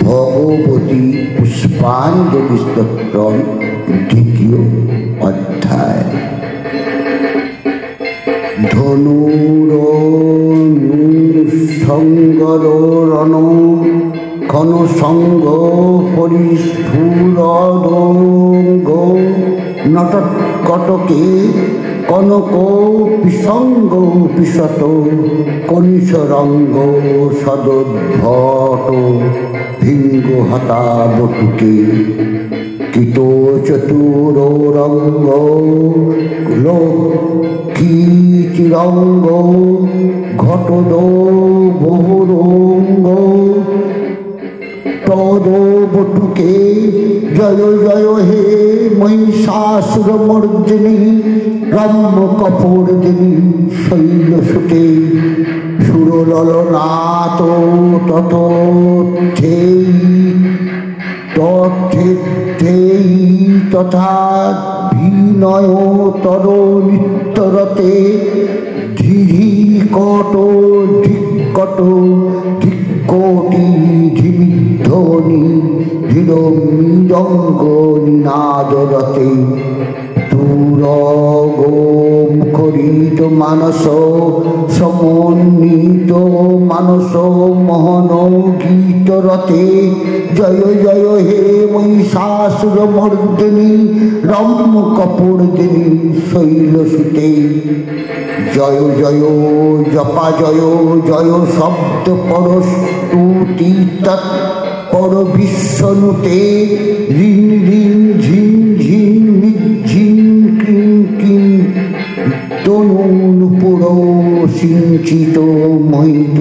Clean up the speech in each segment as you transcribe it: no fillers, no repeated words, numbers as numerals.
ভগবতী পুষ্পাঞ্জলি স্তোত্র দ্বিতীয় অধ্যায়। ধনুর সঙ্গর রণ ক্ষণ সঙ্গ পরিস্ফুরঙ্গ নটকটকে কনক পিসঙ্গ পিশত কনিশরঙ্গ সদোদ্ভট ভিঙ্গ হতা বটুকে কিত চতুর রঙ্গ লক্ষ্মী চিরঙ্গ ঘটদ বহুরঙ্গ তদ বটুকে জয় জয় হে মহিষাসুর মর্দিনী রম্য কপর্দিনী শৈল সুতে সুরললনাথ তথেই তথা বিনয় তর নিত্যরতে ধীরি কট ধিকট ধিকটি ধিমিধ্বনি ধীর মৃদঙ্গ নিনাদরতে মুখরিত মানস সমন্বিত মানস মোহন গীত রতে জয় জয় হে মহিষাসুর মর্দিনী রম্য কপর্দিনী শৈল সুতে জয় জয় জপা জয় জয় শব্দ পরস্তুতি তৎপর বিশ্বনুতে ঋণ ঋণ ঝিন ঝিন নিঝিন কিং কিং তনুপুর সিঞ্চিত মহিত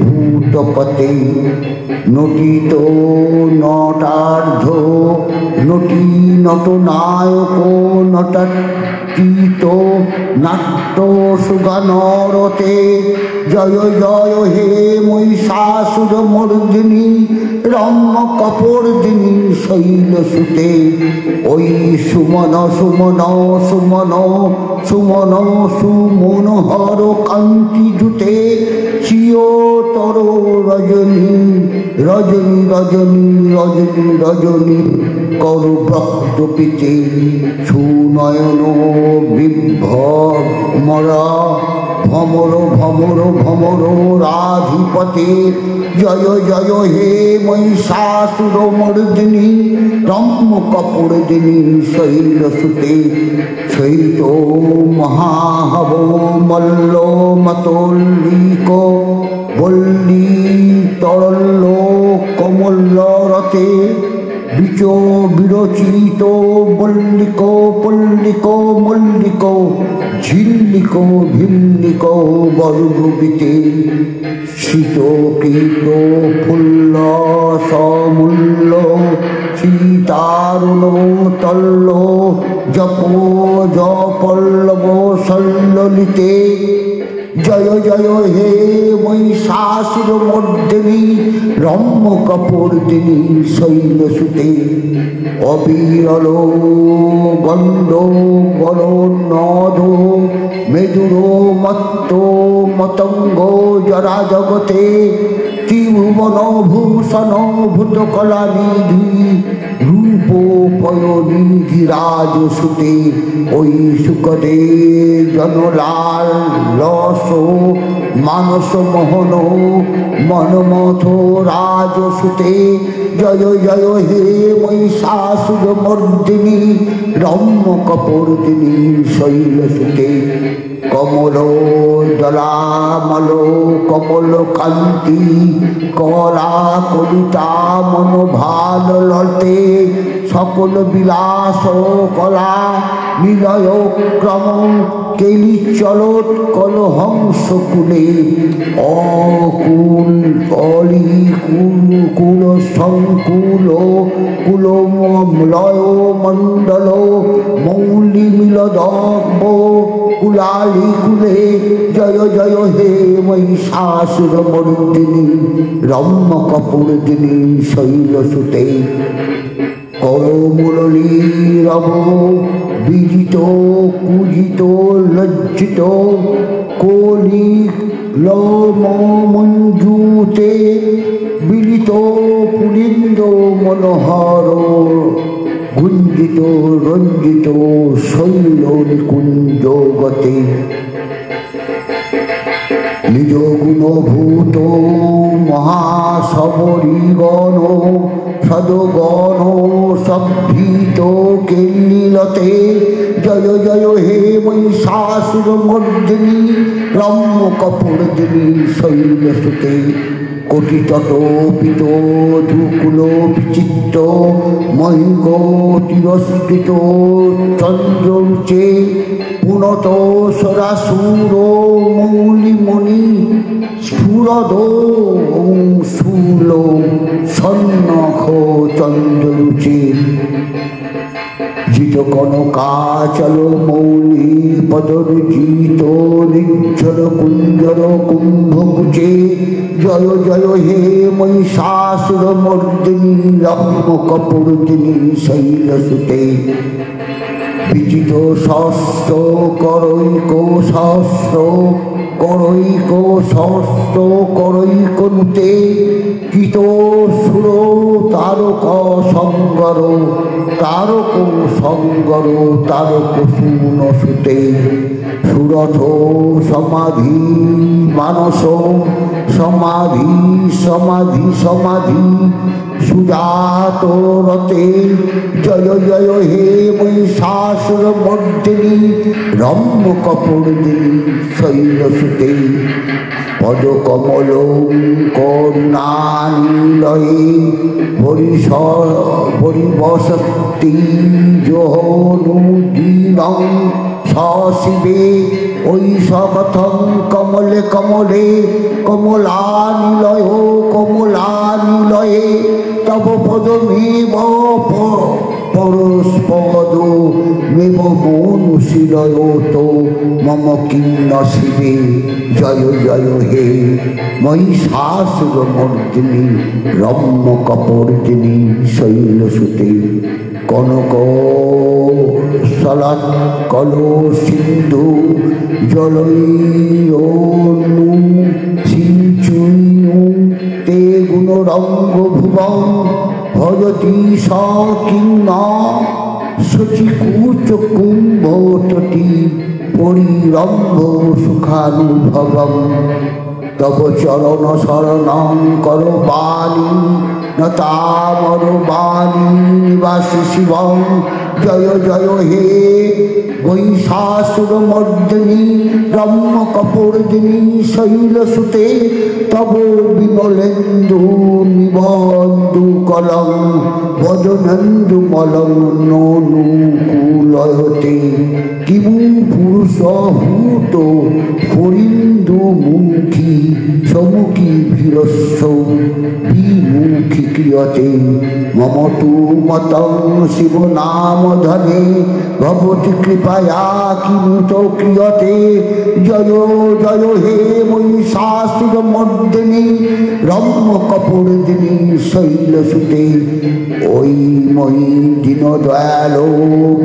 ভূতপতে নটিত নটার্ধ নটি নটনায়ক নটাতীত নাট্য সুগানরতে জয় জয় হে মহিষাসুর মর্দিনী রম্য কপর্দিনী শৈল সুতে ওই সুমন সুমন সুমন সুমন সুমনোহর কান্তি জুতে চিয়তর রজনী রজনী রজনী রজনী রজনী করু ভক্ত পিতে সুনয়ন বিভ্রমরা ভমর ভমর ভমর রাধিপতে জয় জয় হে মহিষাসুর মর্দিনী রম্য কপর্দিনী শৈল সুতে শৈত মহাহব মল্ল মতল্লিক বল্লী তরল্য কমল্ল রতে বিচ বিরচিত বল্লিক পল্লিক মল্লিক ঝিল্লিক ভিল্লিক বর্গবিতে শীত কীট ফুল্ল সমূল্য সীতারুণ তল্ল জপ জপল্লব সল্ললিতে জয় জয় হে মহিষাসুর মর্দিনী রম্য কপর্দিনী শৈল সুতে অবিরল গন্ধ বল নদ মেদুর মত্ত মতঙ্গ জরা জগতে ত্রিভুবন ভূষণ ভূত কলা নিধি রূপ পয়নিধি রাজ সুতে ওই সুকদে জনলাল রস মানস মোহন মনমথ রাজ সুতে জয় জয় হে মহিষাসুর মর্দিনী রম্য কপর্দিনী শৈল সুতে কমল জলামল কমল কান্তি কলা কলিতা মন ভাল লতে সকল বিলাস কলা নিলয় ক্রম কেলি চলত কল হংস কুলে অকুল অলি কুল কুল সংকুল কুলমলয় মণ্ডল মৌলি মিলদব্য কুলালি কুলে জয় জয় হে মহিষাসুর মর্দিনী রম্য কপর্দিনী শৈল সুতে করমুরলী রব বিজিত কুজিত লজ্জিত কলি লম মঞ্জুতে বিলিত পুলিন্দ মনোহর গুঞ্জিত রঞ্জিত শৈল নিকুঞ্জ গতে নিজ গুণভূত মহাসবরীগণ সদগণ সভ্যীত কেলিলতে জয় জয় হে মহিষাসুর মর্দিনী রম্য কপর্দিনী শৈলসুতে কোটি তটোপিত ধুকুল বিচিত্র মহিঙ্গ তিরস্কৃত চন্দ্ররুচে পুনত সরাসুর মৌলিমণি স্ফুরদ শূল সন্নখ চন্দ্ররুচে জিত কনকাচল মৌলি পদরজিত নির্ঝর কুঞ্জর কুম্ভকুচে জয় জয় হে মহিষাসুর মর্দিনী রম্য কপর্দিনী শৈলসুতে বিজিত সহস্র করৈক সহস্র করৈক সহস্র করৈক নুতে কীট সুর তারক সঙ্গর তারক সঙ্গর তারক সুনসুতে সুরথ সমাধি মানস সমাধি সমাধি সমাধি সুজাত রতে জয় জয় হে মহিষাসুর মর্দিনী রম্য কপর্দিনী শৈলসুতে পদকমল করুণানিলয়ে হরিবসক্তি জোহনুদীনং সশিবে ঐশকথং কমলে কমলে কমলানিলয় কমলানিলয়ে তব পদমেব পরস্পদ মেব মনুশীলয় তো মম কিন্ন শিবে জয় জয় হে মহিষাসুর মর্দিনী রম্য কপর্দিনী শৈলসুতে কনক সলাৎ কল সিন্ধু জলয়নু সিঞ্চুনু তে গুণরঙ্গ ভুবং ভজতি সকিন্ন শচীকূচ কুম্ভ তটি পরিরম্ভ সুখানুভবম তব চরণ শরণং কর বাণী নতামর বাণী নিবাসী শিবং জয় জয় হে মহিষাসুর মর্দিনী রম্য কপর্দিনী শৈলসুতে তব বিমলেন্দু নিবন্দু কলং বদনন্দু মলং ননুকুলয়তে কিমু পুরুষ হূত পরিন্দু মুখী সমুখী ভীরস্ব বিমুখী ক্রিয়তে মম তু মতং শিব নাম ধনে ভগবতী কৃপয়া কিমুত ক্রিয়তে জয় জয় হে মহিষাসুর মর্দিনী রম্য কপর্দিনী শৈলসুতে ওই ময়ি দীন দয়াল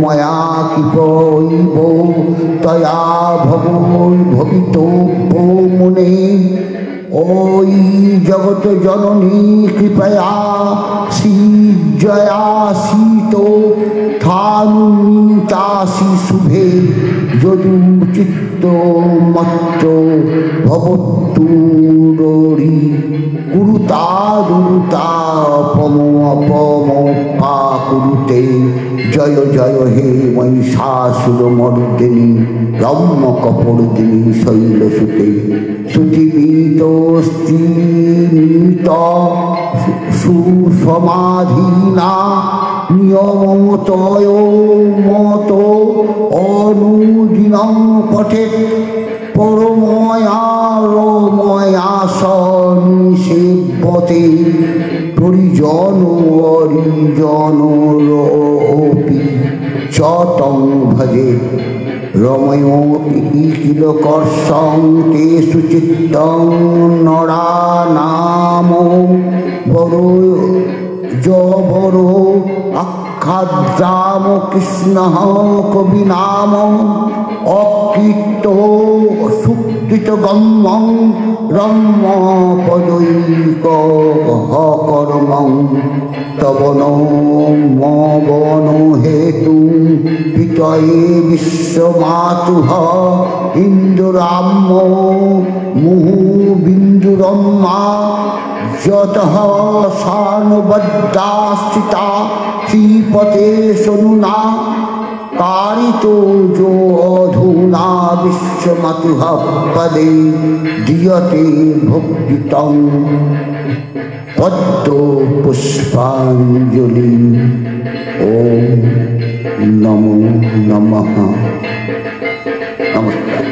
ময়া কৃপৈব তয়া ভবিতব্য মুনে ওই জগত জননী কৃপয়া শ্রীজয়া শীত থানুতাসি শুভে যদু চিত্ত মত্ত ভবতুরি গুরুতা দুরুতা পম অপম পা কুরুতে জয় জয় হে মহিষাসুর মর্দিনী রম্য কপর্দিনী শৈলসুতে শ্রুতিবিত স্ত্রীত সুসমাধীনা নিয়মতয় মত অনুদিনং পঠে পরময়ারময়াসন সেব্যতে পরিজন অরিজন রপি চতং ভজে রময় কিল কর্ষং তে সুচিত্তং নরা নাম বড় জবর খাদ্রাম কৃষ্ণ কবি নাম অকৃত সুকৃত গম্যং রম্য পদৈক কর্মং তবন মবন হেতু পিতয়ে বিশ্বমাতুঃ ইন্দুরাম্য মুহু বিন্দুরম্মা যতঃ সানুবদ্ধাস্থিতা শ্রীপতে সনুনা কারিতো যো অধুনা বিশ্বমাতুঃ পদে দীয়তে ভক্তিতং পদ্ম পুষ্পাঞ্জলি। ওম নমো নমঃ। নমস্কার।